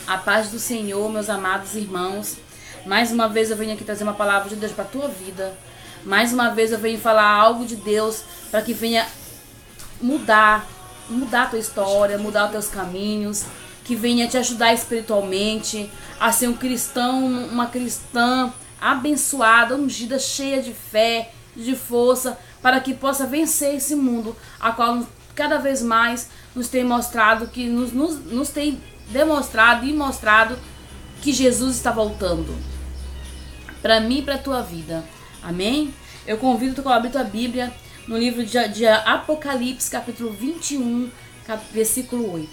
A paz do Senhor, meus amados irmãos. Mais uma vez eu venho aqui trazer uma palavra de Deus para a tua vida. Mais uma vez eu venho falar algo de Deus para que venha mudar a tua história, mudar os teus caminhos, que venha te ajudar espiritualmente a ser um cristão, uma cristã abençoada, ungida, cheia de fé, de força, para que possa vencer esse mundo, a qual cada vez mais nos tem mostrado, que nos tem demonstrado e mostrado que Jesus está voltando para mim e para a tua vida. Amém? Eu convido tu a abrir tua Bíblia no livro de Apocalipse, capítulo 21, versículo 8.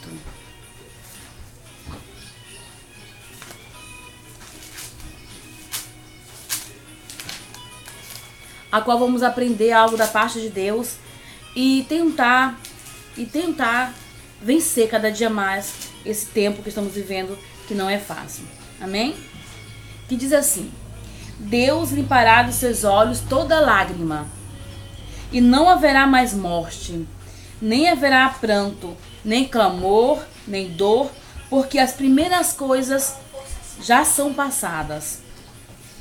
A qual vamos aprender algo da parte de Deus e tentar vencer cada dia mais esse tempo que estamos vivendo, que não é fácil. Amém? Que diz assim: Deus limpará dos seus olhos toda lágrima, e não haverá mais morte, nem haverá pranto, nem clamor, nem dor, porque as primeiras coisas já são passadas.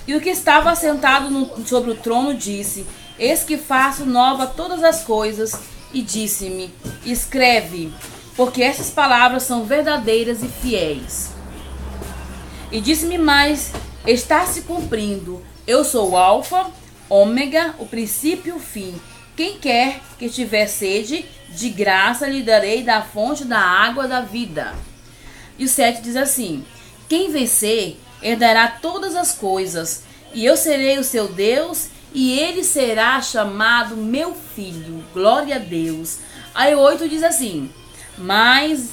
E o que estava assentado sobre o trono disse: Eis que faço nova todas as coisas. E disse-me: Escreve, porque essas palavras são verdadeiras e fiéis. E disse-me mais: Está se cumprindo. Eu sou o Alfa, Ômega, o princípio e o fim. Quem quer que tiver sede, de graça lhe darei da fonte da água da vida. E o 7 diz assim: Quem vencer herdará todas as coisas, e eu serei o seu Deus, e ele será chamado meu filho. Glória a Deus. Aí o 8 diz assim: Mas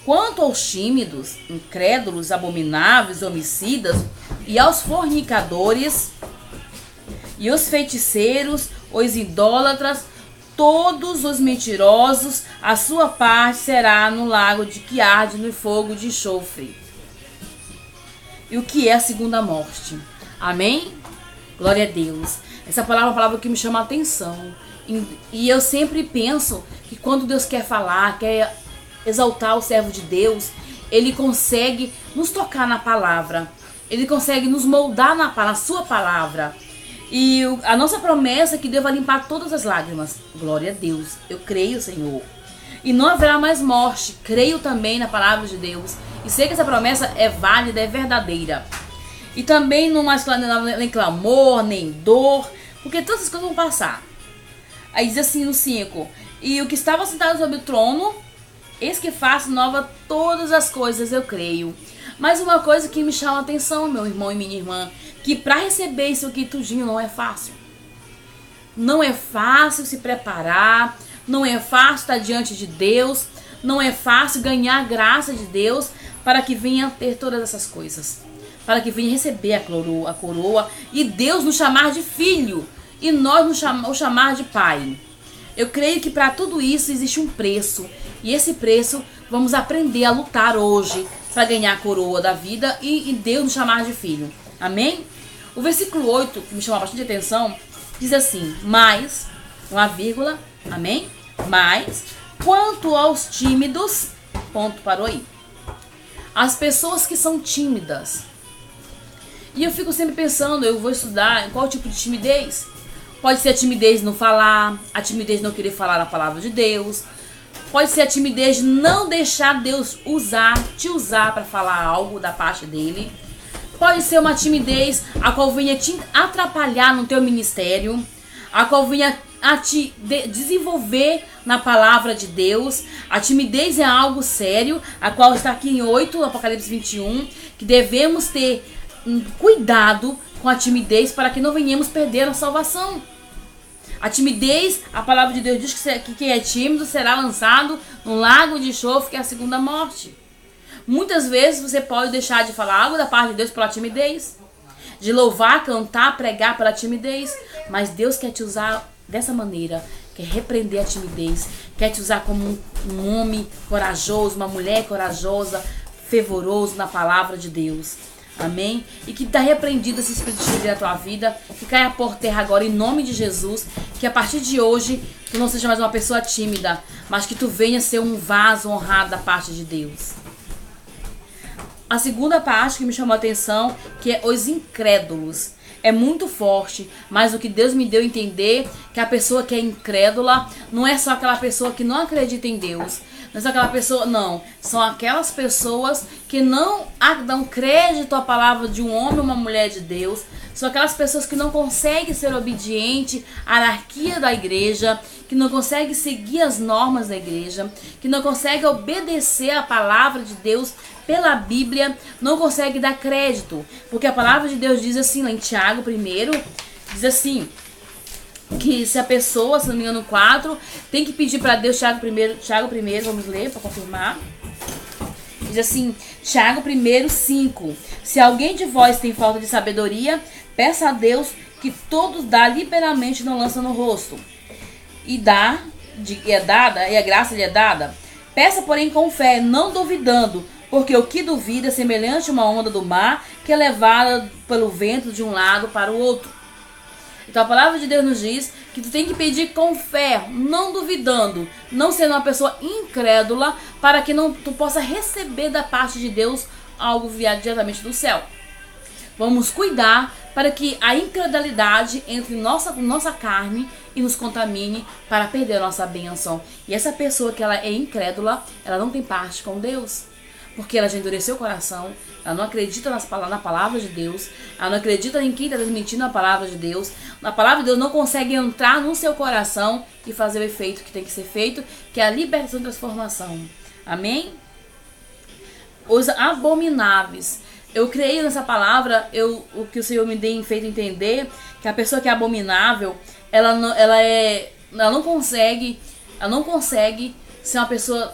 quanto aos tímidos, incrédulos, abomináveis, homicidas, e aos fornicadores, e os feiticeiros, os idólatras, todos os mentirosos, a sua parte será no lago de que arde no fogo de enxofre. E o que é a segunda morte? Amém? Glória a Deus. Essa palavra é uma palavra que me chama a atenção. E eu sempre penso que quando Deus quer falar, quer exaltar o servo de Deus, Ele consegue nos tocar na palavra. Ele consegue nos moldar na sua palavra. E a nossa promessa é que Deus vai limpar todas as lágrimas. Glória a Deus. Eu creio, Senhor. E não haverá mais morte. Creio também na palavra de Deus. E sei que essa promessa é válida, é verdadeira. E também não mais nem clamor, nem dor, porque todas as coisas vão passar. Aí diz assim no 5: E o que estava sentado sobre o trono, eis que faço nova todas as coisas, eu creio. Mas uma coisa que me chama a atenção, meu irmão e minha irmã, que para receber isso aqui tudinho não é fácil. Não é fácil se preparar, não é fácil estar diante de Deus, não é fácil ganhar a graça de Deus para que venha ter todas essas coisas. Para que venha receber a coroa e Deus nos chamar de filho e nós o chamar de pai. Eu creio que para tudo isso existe um preço, e esse preço vamos aprender a lutar hoje para ganhar a coroa da vida e Deus nos chamar de filho. Amém? O versículo 8, que me chama bastante atenção, diz assim: Mas, uma vírgula, amém? Mas, quanto aos tímidos, ponto, parou aí. As pessoas que são tímidas. E eu fico sempre pensando, eu vou estudar qual tipo de timidez. Pode ser a timidez de não falar, a timidez de não querer falar a palavra de Deus. Pode ser a timidez de não deixar Deus te usar para falar algo da parte dele. Pode ser uma timidez a qual venha te atrapalhar no teu ministério, a qual venha a te desenvolver na palavra de Deus. A timidez é algo sério, a qual está aqui em 8, Apocalipse 21, que devemos ter cuidado com a timidez para que não venhamos perder a salvação. A timidez, a palavra de Deus diz que quem é tímido será lançado no lago de enxofre, que é a segunda morte. Muitas vezes você pode deixar de falar algo da parte de Deus pela timidez, de louvar, cantar, pregar pela timidez, mas Deus quer te usar dessa maneira, quer repreender a timidez, quer te usar como um homem corajoso, uma mulher corajosa, fervoroso na palavra de Deus. Amém? E que está repreendido esse espírito de timidez na tua vida, que caia por terra agora em nome de Jesus, que a partir de hoje tu não seja mais uma pessoa tímida, mas que tu venha ser um vaso honrado da parte de Deus. A segunda parte que me chamou a atenção, que é os incrédulos. É muito forte, mas o que Deus me deu a entender, que a pessoa que é incrédula não é só aquela pessoa que não acredita em Deus. Não é só aquela pessoa, não. São aquelas pessoas que não dão crédito à palavra de um homem ou uma mulher de Deus. São aquelas pessoas que não conseguem ser obediente à hierarquia da igreja, que não conseguem seguir as normas da igreja, que não conseguem obedecer à palavra de Deus pela Bíblia, não conseguem dar crédito. Porque a palavra de Deus diz assim, lá em Tiago 1, diz assim, que se a pessoa, se não me engano, 4, tem que pedir para Deus, Tiago 1, vamos ler para confirmar. Diz assim, Tiago 1:5. Se alguém de vós tem falta de sabedoria, peça a Deus, que todos dá liberalmente, não lança no rosto. E é dada, e a graça lhe é dada. Peça, porém, com fé, não duvidando, porque o que duvida é semelhante a uma onda do mar, que é levada pelo vento de um lado para o outro. Então a palavra de Deus nos diz que tu tem que pedir com fé, não duvidando, não sendo uma pessoa incrédula, para que tu possa receber da parte de Deus algo enviado diretamente do céu. Vamos cuidar para que a incredulidade entre nossa carne e nos contamine para perder a nossa bênção. E essa pessoa que ela é incrédula, ela não tem parte com Deus. Porque ela já endureceu o coração, ela não acredita na palavra de Deus, ela não acredita em quem está transmitindo a palavra de Deus. A palavra de Deus não consegue entrar no seu coração e fazer o efeito que tem que ser feito, que é a libertação e transformação. Amém? Os abomináveis. Eu creio nessa palavra, o que o Senhor me tem feito entender, que a pessoa que é abominável, ela não consegue ser uma pessoa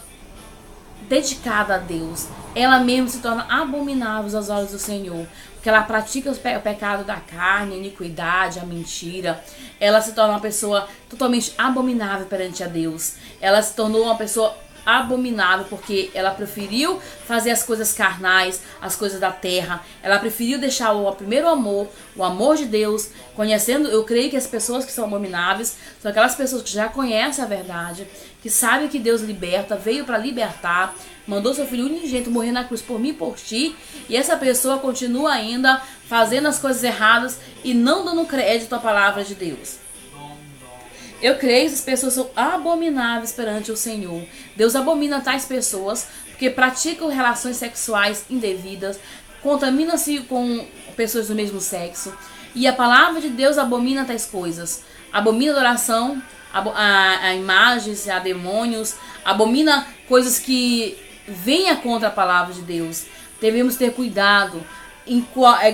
dedicada a Deus. Ela mesma se torna abominável aos olhos do Senhor, porque ela pratica o pecado da carne, a iniquidade, a mentira. Ela se torna uma pessoa totalmente abominável perante a Deus. Ela se tornou uma pessoa abominável porque ela preferiu fazer as coisas carnais, as coisas da terra. Ela preferiu deixar o primeiro amor, o amor de Deus. Conhecendo, eu creio que as pessoas que são abomináveis são aquelas pessoas que já conhecem a verdade, que sabem que Deus liberta, veio para libertar, mandou seu filho unigênito morrer na cruz por mim e por ti, e essa pessoa continua ainda fazendo as coisas erradas e não dando crédito à palavra de Deus. Eu creio que essas pessoas são abomináveis perante o Senhor. Deus abomina tais pessoas porque praticam relações sexuais indevidas, contaminam-se com pessoas do mesmo sexo. E a palavra de Deus abomina tais coisas. Abomina a adoração a imagens, a demônios, abomina coisas que venham contra a palavra de Deus. Devemos ter cuidado em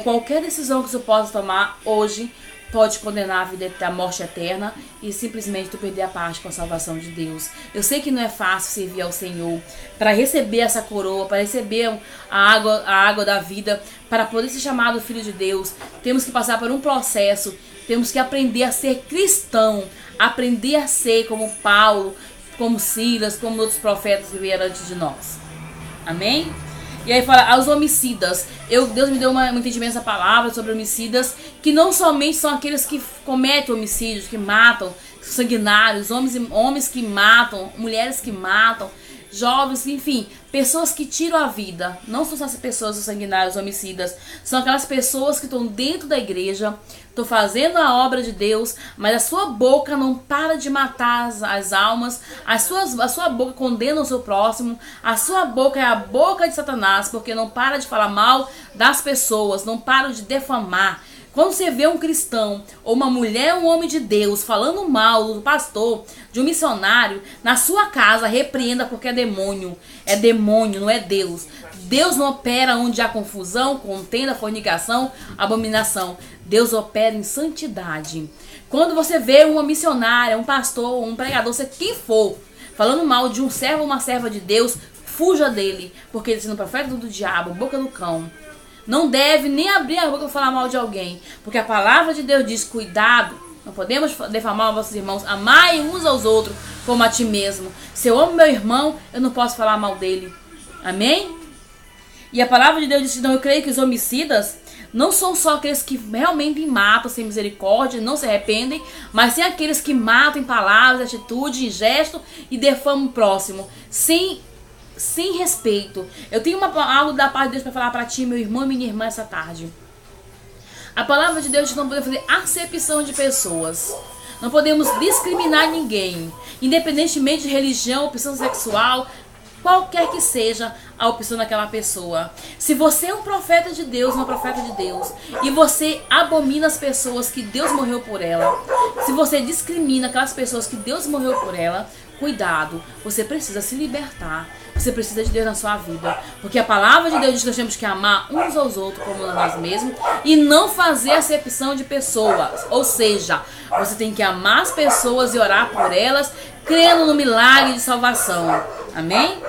qualquer decisão que você possa tomar hoje. Pode condenar a vida à morte eterna e simplesmente tu perder a parte com a salvação de Deus. Eu sei que não é fácil servir ao Senhor. Para receber essa coroa, para receber a água da vida, para poder ser chamado filho de Deus, temos que passar por um processo. Temos que aprender a ser cristão, aprender a ser como Paulo, como Silas, como outros profetas que vieram antes de nós. Amém? E aí fala aos homicidas. Deus me deu um entendimento dessa palavra sobre homicidas, que não somente são aqueles que cometem homicídios, que matam, sanguinários, homens que matam, mulheres que matam, jovens, enfim, pessoas que tiram a vida. Não são essas pessoas os sanguinários, homicidas, são aquelas pessoas que estão dentro da igreja, estão fazendo a obra de Deus, mas a sua boca não para de matar as almas, a sua boca condena o seu próximo, a sua boca é a boca de Satanás, porque não para de falar mal das pessoas, não para de defamar. Quando você vê um cristão, ou uma mulher, um homem de Deus, falando mal do pastor, de um missionário, na sua casa, repreenda, porque é demônio. É demônio, não é Deus. Deus não opera onde há confusão, contenda, fornicação, abominação. Deus opera em santidade. Quando você vê uma missionária, um pastor, um pregador, seja quem for, falando mal de um servo ou uma serva de Deus, fuja dele, porque ele sendo profeta do diabo, boca do cão. Não deve nem abrir a boca para falar mal de alguém, porque a palavra de Deus diz, cuidado, não podemos defamar os vossos irmãos, amai uns aos outros como a ti mesmo. Se eu amo meu irmão, eu não posso falar mal dele. Amém? E a palavra de Deus diz, então eu creio que os homicidas não são só aqueles que realmente matam sem misericórdia, não se arrependem, mas sim aqueles que matam em palavras, atitude, em gesto e defamam o próximo, sem sem respeito. Eu tenho algo da parte de Deus para falar para ti, meu irmão e minha irmã, essa tarde. A palavra de Deus não pode fazer acepção de pessoas. Não podemos discriminar ninguém, independentemente de religião, opção sexual, qualquer que seja a opção daquela pessoa. Se você é um profeta de Deus, uma profeta de Deus, e você abomina as pessoas que Deus morreu por ela, se você discrimina aquelas pessoas que Deus morreu por ela, cuidado, você precisa se libertar. Você precisa de Deus na sua vida. Porque a palavra de Deus diz que nós temos que amar uns aos outros como a nós mesmos e não fazer acepção de pessoas. Ou seja, você tem que amar as pessoas e orar por elas, crendo no milagre de salvação. Amém?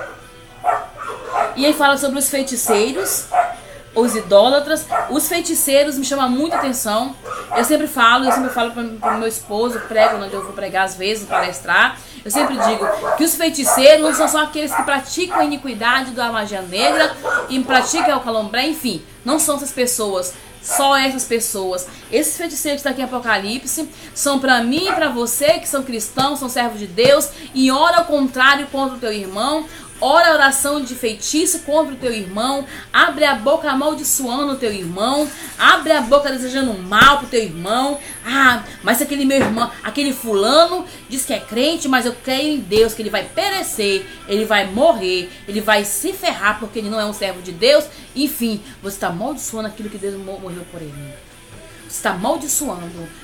E aí fala sobre os feiticeiros, os idólatras. Os feiticeiros me chamam muita atenção. Eu sempre falo para o meu esposo, prego onde eu vou pregar às vezes, palestrar. Eu sempre digo que os feiticeiros não são só aqueles que praticam a iniquidade da magia negra e praticam o calombré, enfim, não são essas pessoas. Só essas pessoas. Esses feiticeiros que estão aqui em Apocalipse são para mim e para você que são cristãos, são servos de Deus e ora ao contrário contra o teu irmão. Ora a oração de feitiço contra o teu irmão. Abre a boca amaldiçoando o teu irmão. Abre a boca desejando mal pro teu irmão. Ah, mas aquele meu irmão, aquele fulano diz que é crente, mas eu creio em Deus que ele vai perecer, ele vai morrer, ele vai se ferrar porque ele não é um servo de Deus. Enfim, você está amaldiçoando aquilo que Deus morreu por ele. Você está amaldiçoando.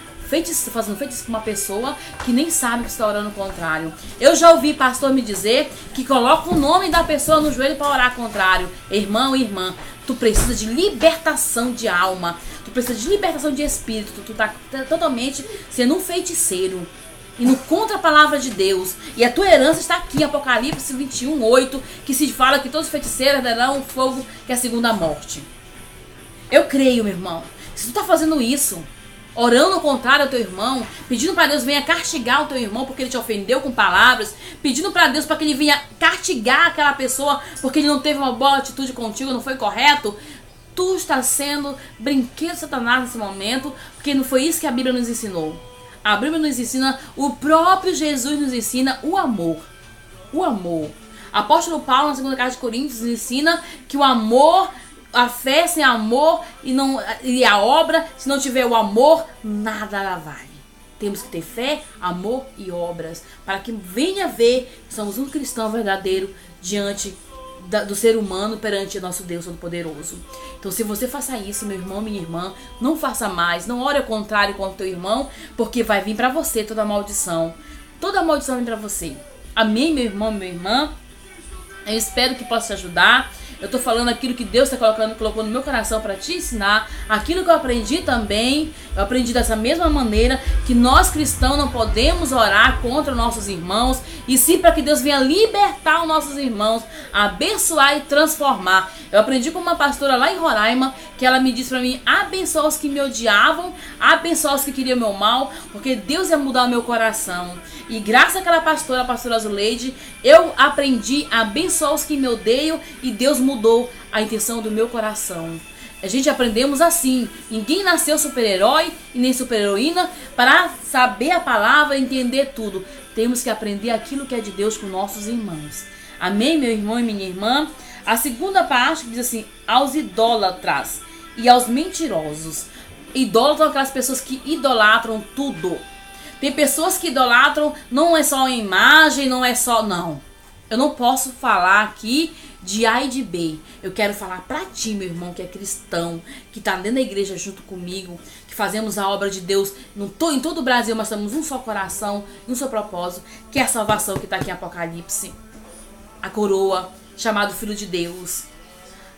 Fazendo feitiço com uma pessoa que nem sabe que está orando o contrário. Eu já ouvi pastor me dizer que coloca o nome da pessoa no joelho para orar contrário. Irmão e irmã, tu precisa de libertação de alma. Tu precisa de libertação de espírito. Tu está totalmente sendo um feiticeiro. Indo contra a palavra de Deus. E a tua herança está aqui, Apocalipse 21:8, que se fala que todos os feiticeiros darão fogo, que é a segunda morte. Eu creio, meu irmão. Se tu está fazendo isso, orando ao contrário ao teu irmão, pedindo para Deus venha castigar o teu irmão porque ele te ofendeu com palavras, pedindo para Deus para que ele venha castigar aquela pessoa porque ele não teve uma boa atitude contigo, não foi correto, tu está sendo brinquedo de Satanás nesse momento, porque não foi isso que a Bíblia nos ensinou. A Bíblia nos ensina, o próprio Jesus nos ensina o amor. O amor. Apóstolo Paulo, na segunda carta de Coríntios, nos ensina que o amor, a fé sem amor e a obra, se não tiver o amor, nada vale. Temos que ter fé, amor e obras, para que venha ver que somos um cristão verdadeiro diante do ser humano perante o nosso Deus Todo-Poderoso. Então, se você faça isso, meu irmão, minha irmã, não faça mais, não ore ao contrário contra o teu irmão, porque vai vir para você toda a maldição. Toda a maldição vem para você. Amém, meu irmão, minha irmã? Eu espero que possa te ajudar. Eu estou falando aquilo que Deus colocou no meu coração para te ensinar. Aquilo que eu aprendi também. Eu aprendi dessa mesma maneira que nós cristãos não podemos orar contra nossos irmãos. E sim para que Deus venha libertar os nossos irmãos, abençoar e transformar. Eu aprendi com uma pastora lá em Roraima, que ela me disse para mim, abençoar os que me odiavam, abençoar os que queriam meu mal, porque Deus ia mudar o meu coração. E graças àquela pastora, a pastora Azuleide, eu aprendi a abençoar os que me odeiam e Deus mudou a intenção do meu coração. A gente aprendemos assim. Ninguém nasceu super-herói e nem super-heroína para saber a palavra e entender tudo. Temos que aprender aquilo que é de Deus com nossos irmãos. Amém, meu irmão e minha irmã? A segunda parte diz assim, aos idólatras e aos mentirosos. Idólatras são aquelas pessoas que idolatram tudo. Tem pessoas que idolatram, não é só a imagem, não é só... Não. Eu não posso falar aqui de A e de B. Eu quero falar pra ti, meu irmão, que é cristão, que tá dentro da igreja junto comigo, que fazemos a obra de Deus em todo o Brasil, mas temos um só coração, um só propósito, que é a salvação que tá aqui em Apocalipse. A coroa, chamado Filho de Deus.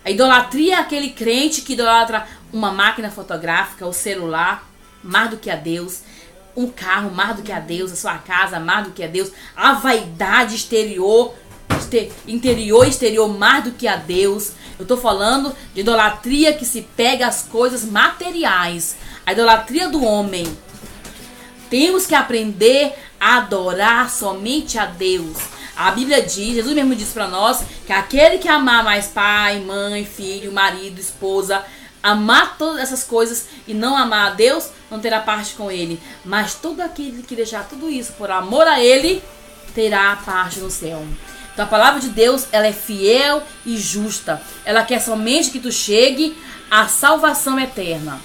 A idolatria é aquele crente que idolatra uma máquina fotográfica, o celular, mais do que a Deus. Um carro mais do que a Deus, a sua casa mais do que a Deus, a vaidade interior e exterior mais do que a Deus. Eu tô falando de idolatria que se pega às coisas materiais, a idolatria do homem. Temos que aprender a adorar somente a Deus. A Bíblia diz, Jesus mesmo diz para nós, que aquele que amar mais pai, mãe, filho, marido, esposa, amar todas essas coisas e não amar a Deus, não terá parte com ele. Mas todo aquele que deixar tudo isso por amor a ele, terá parte no céu. Então a palavra de Deus, ela é fiel e justa. Ela quer somente que tu chegue à salvação eterna.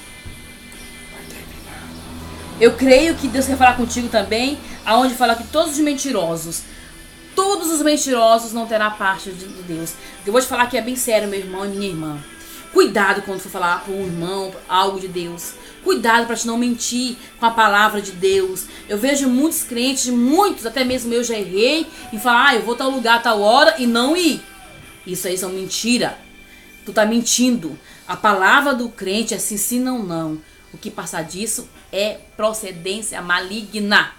Eu creio que Deus quer falar contigo também, aonde fala que todos os mentirosos não terão parte de Deus. Eu vou te falar que é bem sério, meu irmão e minha irmã. Cuidado quando for falar para um irmão algo de Deus. Cuidado para te não mentir com a palavra de Deus. Eu vejo muitos crentes, muitos, até mesmo eu já errei, em falar, eu vou tal lugar, tal hora e não ir. Isso aí são mentira. Tu tá mentindo. A palavra do crente é sim, sim, não, não. O que passar disso é procedência maligna.